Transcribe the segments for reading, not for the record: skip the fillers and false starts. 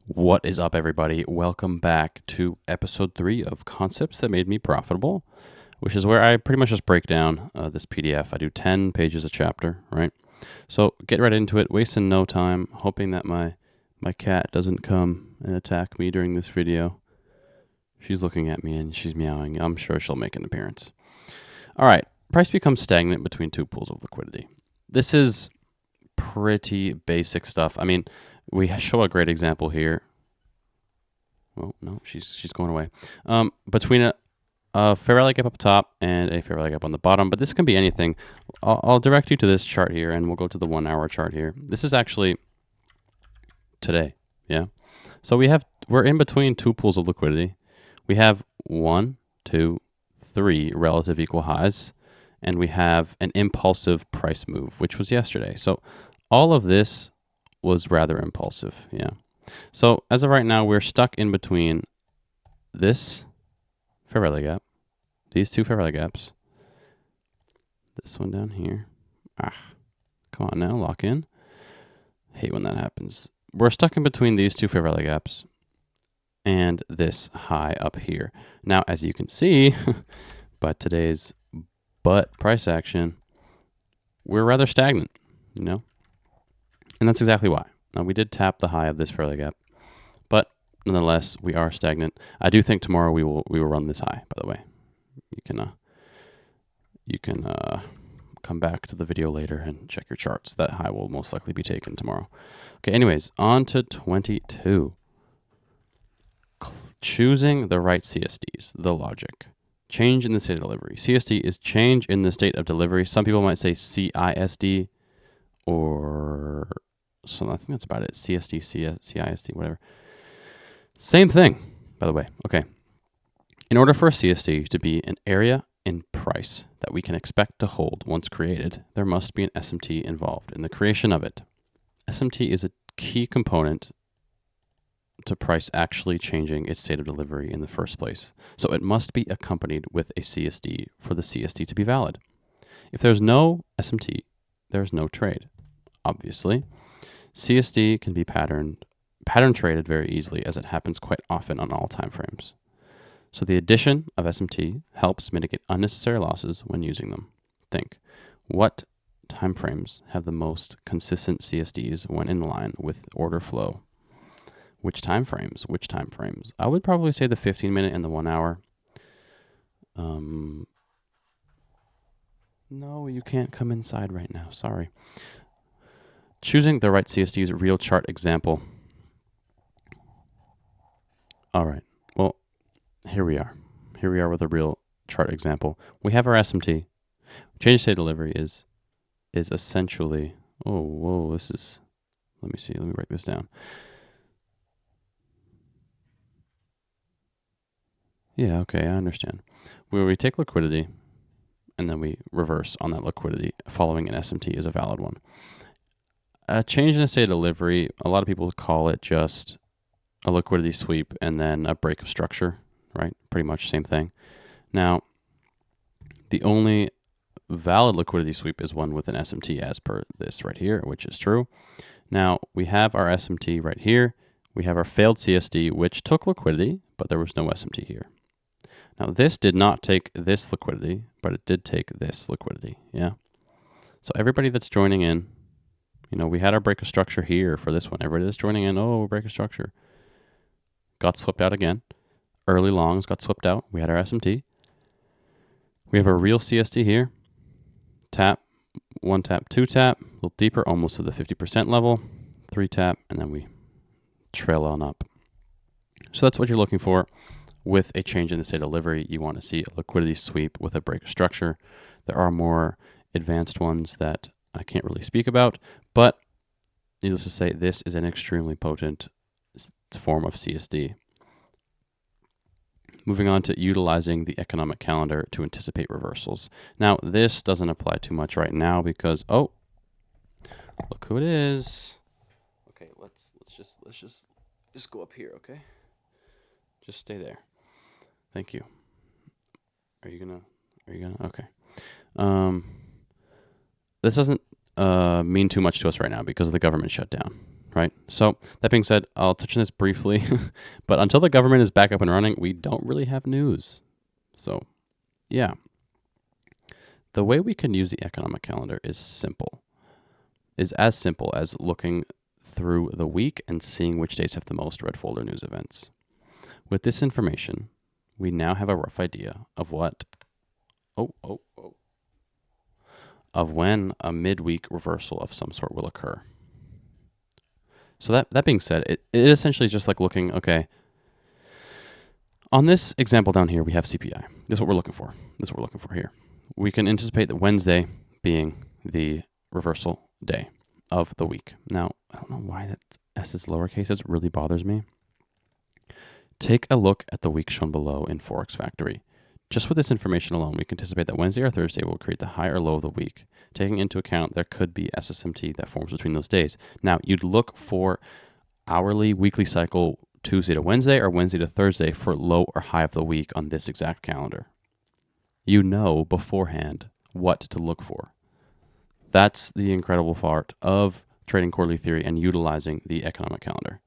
What is up, everybody? Welcome back to episode 3 of Concepts That Made Me Profitable, which is where I pretty much just break down this PDF. I do 10 pages a chapter, right? So get right into it, wasting no time, hoping that my cat doesn't come and attack me during this video. She's looking at me and she's meowing. I'm sure she'll make an appearance. All right, price becomes stagnant between two pools of liquidity. This is pretty basic stuff. I mean, we show a great example here. Oh, no, she's going away. Between a fair value gap up top and a fair value gap on the bottom, but this can be anything. I'll direct you to this chart here, and we'll go to the 1 hour chart here. This is actually today, yeah? So we're in between two pools of liquidity. We have 1, 2, 3 relative equal highs, and we have an impulsive price move, which was yesterday. So all of this was rather impulsive, yeah. So as of right now, we're stuck in between this fair value gap, these two fair value gaps, this one down here. Come on now, lock in. Hate when that happens. We're stuck in between these two fair value gaps and this high up here. Now, as you can see, by today's price action, we're rather stagnant, you know? And that's exactly why. Now, we did tap the high of this fair value gap, but nonetheless, we are stagnant. I do think tomorrow we will run this high, by the way. You can come back to the video later and check your charts. That high will most likely be taken tomorrow. Okay, anyways, on to 22. Choosing the right CSDs, the logic. Change in the state of delivery. CSD is change in the state of delivery. Some people might say CISD, or so I think that's about it. CSD, CISD, whatever. Same thing, by the way. Okay. In order for a CSD to be an area in price that we can expect to hold once created, there must be an SMT involved in the creation of it. SMT is a key component to price actually changing its state of delivery in the first place. So it must be accompanied with a CSD for the CSD to be valid. If there's no SMT, there's no trade. Obviously, CSD can be pattern traded very easily, as it happens quite often on all time frames. So the addition of SMT helps mitigate unnecessary losses when using them. Think, what time frames have the most consistent CSDs when in line with order flow? Which time frames? Which time frames? I would probably say the 15-minute and the 1 hour. No, you can't come inside right now. Sorry. Choosing the right CSD's real chart example. All right. Well, here we are. Here we are with a real chart example. We have our SMT. Change state delivery is essentially. Oh, whoa! This is. Let me see. Let me break this down. Yeah. Okay. I understand. Where we take liquidity, and then we reverse on that liquidity, following an SMT is a valid one. A change in a state of delivery, a lot of people call it just a liquidity sweep and then a break of structure, right? Pretty much same thing. Now, the only valid liquidity sweep is one with an SMT, as per this right here, which is true. Now, we have our SMT right here. We have our failed CSD, which took liquidity, but there was no SMT here. Now, this did not take this liquidity, but it did take this liquidity, yeah? So everybody that's joining in, we had our break of structure here for this one. Everybody that's joining in, break of structure. Got swept out again. Early longs got swept out. We had our SMT. We have a real CSD here. Tap, 1 tap, 2 tap. A little deeper, almost to the 50% level. 3 tap, and then we trail on up. So that's what you're looking for with a change in the state of delivery. You want to see a liquidity sweep with a break of structure. There are more advanced ones that I can't really speak about, but needless to say, this is an extremely potent form of CSD. Moving on to utilizing the economic calendar to anticipate reversals. Now, this doesn't apply too much right now because, look who it is. Okay, let's just go up here, okay? Just stay there. Thank you. Are you gonna? Okay. This doesn't mean too much to us right now because of the government shutdown. right? So that being said, I'll touch on this briefly, but until the government is back up and running, we don't really have news. So yeah, the way we can use the economic calendar is as simple as looking through the week and seeing which days have the most red folder news events. With this information, we now have a rough idea of of when a midweek reversal of some sort will occur. So that being said, it essentially is just like looking, okay, on this example down here, we have CPI. This is what we're looking for. This is what we're looking for here. We can anticipate that Wednesday being the reversal day of the week. Now, I don't know why that S is lowercase. It really bothers me. Take a look at the week shown below in Forex Factory. Just with this information alone, we can anticipate that Wednesday or Thursday will create the high or low of the week, taking into account there could be SSMT that forms between those days. Now, you'd look for hourly, weekly cycle Tuesday to Wednesday or Wednesday to Thursday for low or high of the week on this exact calendar. You know beforehand what to look for. That's the incredible part of trading quarterly theory and utilizing the economic calendar.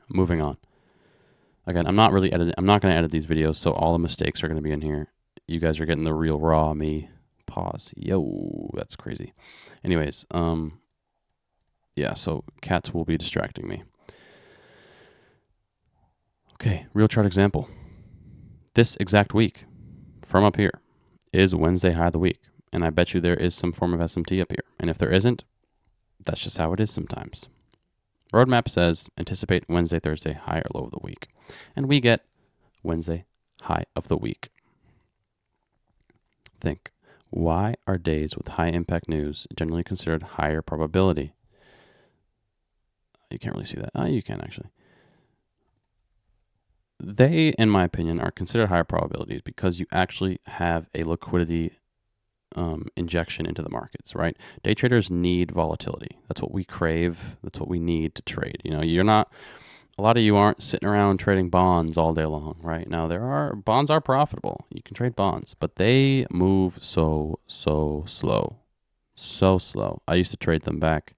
Moving on. Again, I'm not going to edit these videos, so all the mistakes are going to be in here. You guys are getting the real raw me. Pause. Yo, that's crazy. Anyways, yeah, so cats will be distracting me. Okay, real chart example. This exact week, from up here, is Wednesday high of the week. And I bet you there is some form of SMT up here. And if there isn't, that's just how it is sometimes. Roadmap says anticipate Wednesday, Thursday, high or low of the week. And we get Wednesday, high of the week. Think, why are days with high impact news generally considered higher probability? You can't really see that. Oh, you can actually. They, in my opinion, are considered higher probabilities because you actually have a liquidity injection into the markets, right? Day traders need volatility. That's what we crave. That's what we need to trade. You know, a lot of you aren't sitting around trading bonds all day long, right? Now, bonds are profitable. You can trade bonds, but they move so slow. So slow. I used to trade them back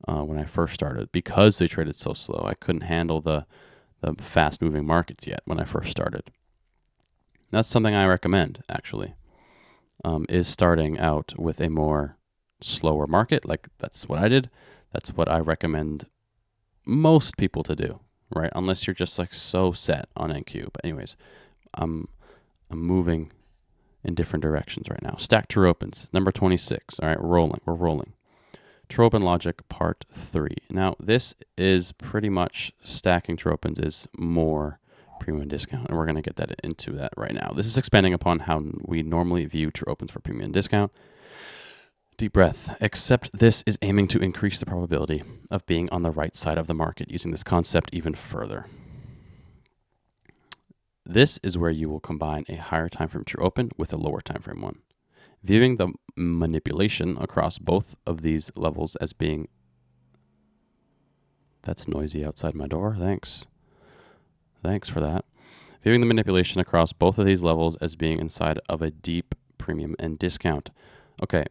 when I first started because they traded so slow. I couldn't handle the fast moving markets yet when I first started. That's something I recommend, actually. Is starting out with a more slower market. Like that's what I did. That's what I recommend most people to do, right? Unless you're just like so set on NQ. But anyways, I'm moving in different directions right now. Stack true opens, number 26. All right, we're rolling. True open logic part 3. Now this is pretty much stacking true opens is more premium and discount, and we're going to get that into that right now. This is expanding upon how we normally view true opens for premium and discount. Deep breath. Except this is aiming to increase the probability of being on the right side of the market using this concept even further. This is where you will combine a higher time frame true open with a lower time frame one, viewing the manipulation across both of these levels as being... That's noisy outside my door. Thanks for that. Viewing the manipulation across both of these levels as being inside of a deep premium and discount. Okay,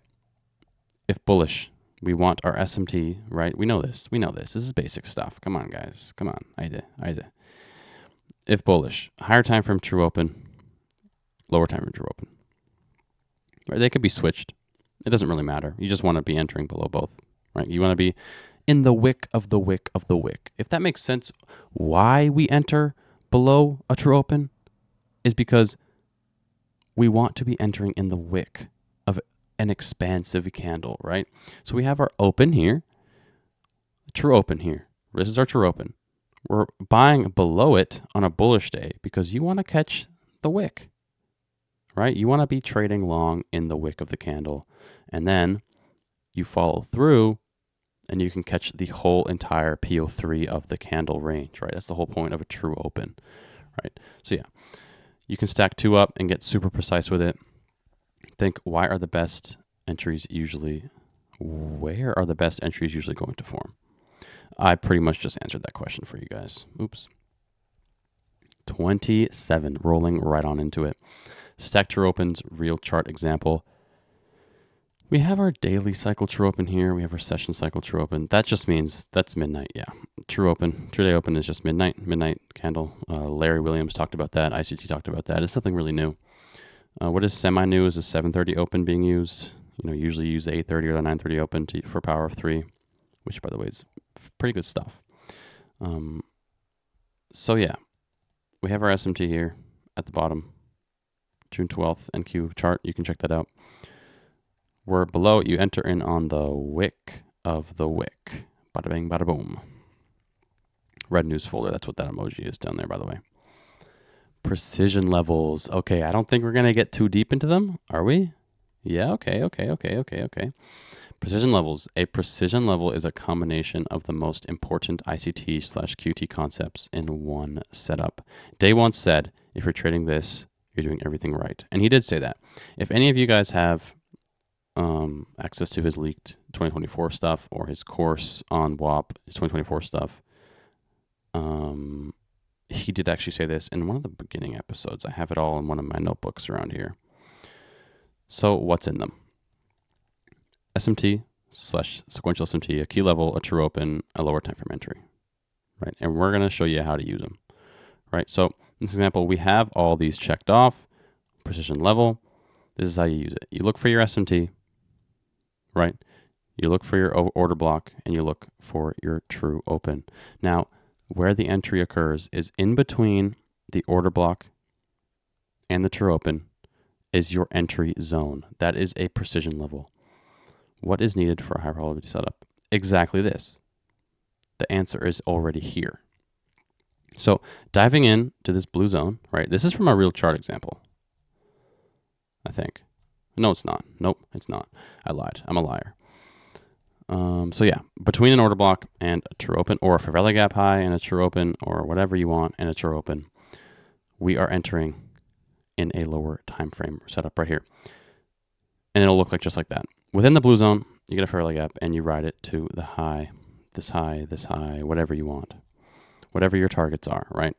if bullish, we want our SMT, right? We know this. This is basic stuff. Come on, guys. Come on. Aide. If bullish, higher time frame true open, lower time frame true open. Right? They could be switched. It doesn't really matter. You just want to be entering below both, right? You want to be in the wick of the wick of the wick. If that makes sense, why we enter below a true open is because we want to be entering in the wick of an expansive candle, right? So we have our open here, true open here. This is our true open. We're buying below it on a bullish day because you want to catch the wick, right? You want to be trading long in the wick of the candle, and then you follow through and you can catch the whole entire PO3 of the candle range, right? That's the whole point of a true open, right? So yeah, you can stack two up and get super precise with it. Think, where are the best entries usually going to form? I pretty much just answered that question for you guys. Oops. 27, rolling right on into it. Stack true opens, real chart example. We have our daily cycle true open here. We have our session cycle true open. That just means that's midnight. Yeah. True day open is just midnight candle. Larry Williams talked about that. ICT talked about that. It's nothing really new. What is semi-new is a 7:30 open being used. Usually use the 8:30 or the 9:30 open for power of 3, which, by the way, is pretty good stuff. So yeah, we have our SMT here at the bottom. June 12th NQ chart. You can check that out. We're below. You enter in on the wick of the wick. Bada bang, bada boom. Red news folder. That's what that emoji is down there, by the way. Precision levels. Okay, I don't think we're going to get too deep into them. Are we? Yeah, okay. Precision levels. A precision level is a combination of the most important ICT/QT concepts in one setup. Day once said, if you're trading this, you're doing everything right. And he did say that. If any of you guys have access to his leaked 2024 stuff or his course on WAP, his 2024 stuff, he did actually say this in one of the beginning episodes. I have it all in one of my notebooks around here. So what's in them? SMT/sequential SMT, a key level, a true open, a lower time frame entry, right? And we're going to show you how to use them, right? So in this example, we have all these checked off. Precision level. This is how you use it. You look for your SMT, right? You look for your order block, and you look for your true open. Now, where the entry occurs is in between the order block and the true open is your entry zone. That is a precision level. What is needed for a high probability setup? Exactly this. The answer is already here. So diving in to this blue zone, right? This is from a real chart example, I think. No, it's not. Nope, it's not. I lied. I'm a liar. So yeah, between an order block and a true open, or a fair value gap high and a true open, or whatever you want and a true open, we are entering in a lower time frame setup right here. And it'll look like just like that. Within the blue zone, you get a fair value gap and you ride it to the high, this high, whatever you want, whatever your targets are, right?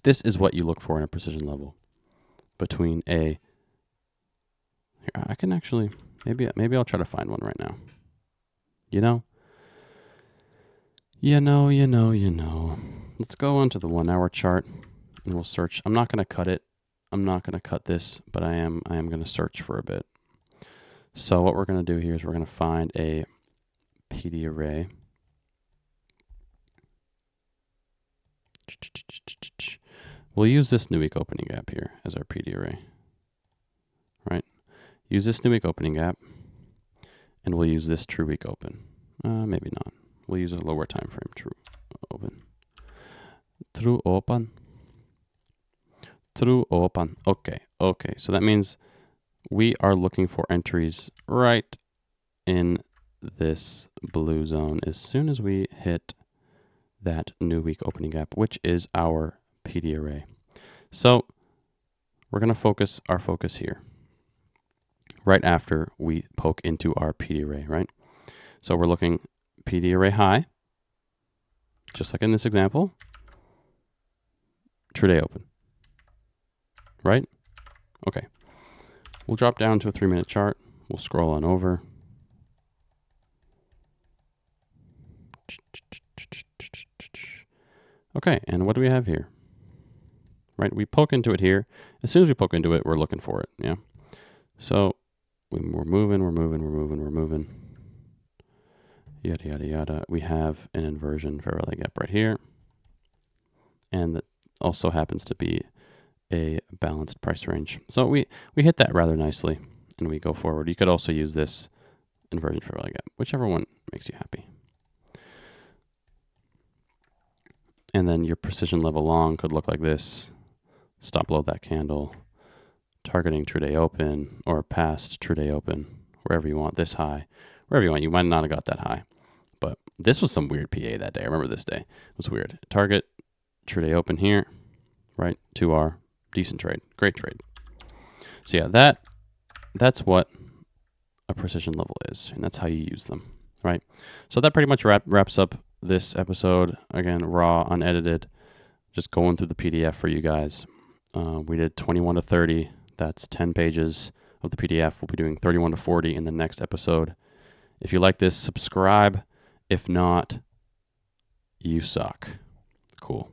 This is what you look for in a precision level between a, here, I can actually, maybe I'll try to find one right now. You know. Let's go on to the 1 hour chart and we'll search. I'm not going to cut it. I'm not going to cut this, but I am going to search for a bit. So what we're going to do here is we're going to find a PD array. We'll use this new week opening gap here as our PD array, right? Use this new week opening gap, and we'll use this true week open. Maybe not. We'll use a lower time frame true open. True open. True open. Okay. So that means we are looking for entries right in this blue zone as soon as we hit that new week opening gap, which is our PD array. So we're going to focus our focus here right after we poke into our PD array, right? So we're looking PD array high, just like in this example, true day open, right? Okay. We'll drop down to a 3-minute chart. We'll scroll on over. Okay, and what do we have here? Right, we poke into it here. As soon as we poke into it, we're looking for it, yeah? So we're moving. Yada, yada, yada. We have an inversion fair value gap right here. And that also happens to be a balanced price range. So we hit that rather nicely and we go forward. You could also use this inversion fair value gap, whichever one makes you happy. And then your precision level long could look like this. Stop below that candle, targeting true day open or past true day open, wherever you want, this high, wherever you want. You might not have got that high, but this was some weird PA that day. I remember this day. It was weird. Target true day open here, right? 2R, decent trade, great trade. So yeah, that's what a precision level is, and that's how you use them, right? So that pretty much wraps up this episode. Again, raw, unedited, just going through the PDF for you guys. We did 21 to 30. That's 10 pages of the PDF. We'll be doing 31 to 40 in the next episode. If you like this, subscribe. If not, you suck. Cool.